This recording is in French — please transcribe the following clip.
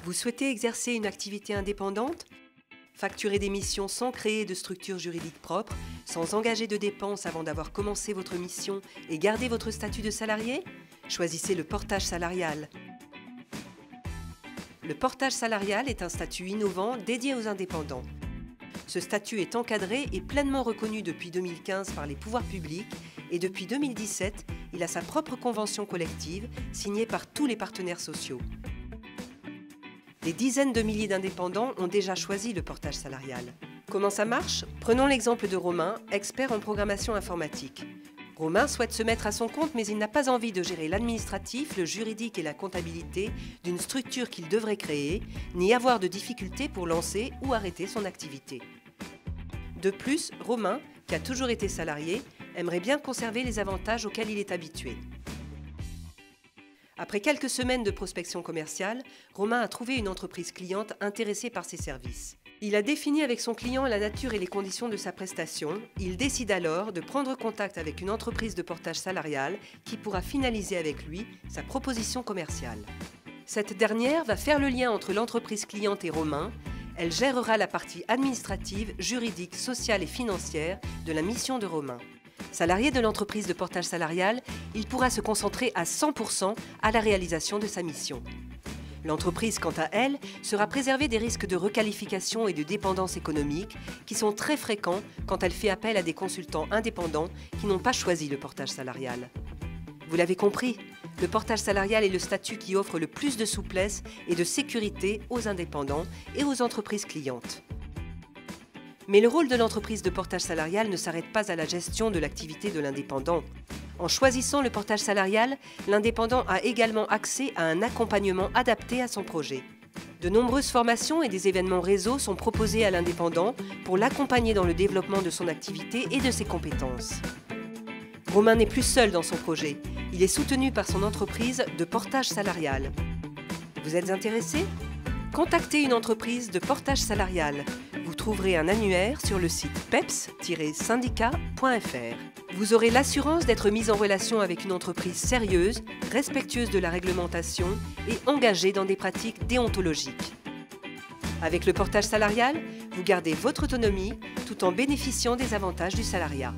Vous souhaitez exercer une activité indépendante? Facturer des missions sans créer de structure juridique propre, sans engager de dépenses avant d'avoir commencé votre mission et garder votre statut de salarié? Choisissez le portage salarial. Le portage salarial est un statut innovant dédié aux indépendants. Ce statut est encadré et pleinement reconnu depuis 2015 par les pouvoirs publics et depuis 2017, il a sa propre convention collective signée par tous les partenaires sociaux. Des dizaines de milliers d'indépendants ont déjà choisi le portage salarial. Comment ça marche? Prenons l'exemple de Romain, expert en programmation informatique. Romain souhaite se mettre à son compte, mais il n'a pas envie de gérer l'administratif, le juridique et la comptabilité d'une structure qu'il devrait créer, ni avoir de difficultés pour lancer ou arrêter son activité. De plus, Romain, qui a toujours été salarié, aimerait bien conserver les avantages auxquels il est habitué. Après quelques semaines de prospection commerciale, Romain a trouvé une entreprise cliente intéressée par ses services. Il a défini avec son client la nature et les conditions de sa prestation. Il décide alors de prendre contact avec une entreprise de portage salarial qui pourra finaliser avec lui sa proposition commerciale. Cette dernière va faire le lien entre l'entreprise cliente et Romain. Elle gérera la partie administrative, juridique, sociale et financière de la mission de Romain. Salarié de l'entreprise de portage salarial, il pourra se concentrer à 100% à la réalisation de sa mission. L'entreprise, quant à elle, sera préservée des risques de requalification et de dépendance économique qui sont très fréquents quand elle fait appel à des consultants indépendants qui n'ont pas choisi le portage salarial. Vous l'avez compris, le portage salarial est le statut qui offre le plus de souplesse et de sécurité aux indépendants et aux entreprises clientes. Mais le rôle de l'entreprise de portage salarial ne s'arrête pas à la gestion de l'activité de l'indépendant. En choisissant le portage salarial, l'indépendant a également accès à un accompagnement adapté à son projet. De nombreuses formations et des événements réseau sont proposés à l'indépendant pour l'accompagner dans le développement de son activité et de ses compétences. Romain n'est plus seul dans son projet. Il est soutenu par son entreprise de portage salarial. Vous êtes intéressé? Contactez une entreprise de portage salarial. Vous trouverez un annuaire sur le site peps-syndicat.fr. Vous aurez l'assurance d'être mis en relation avec une entreprise sérieuse, respectueuse de la réglementation et engagée dans des pratiques déontologiques. Avec le portage salarial, vous gardez votre autonomie tout en bénéficiant des avantages du salariat.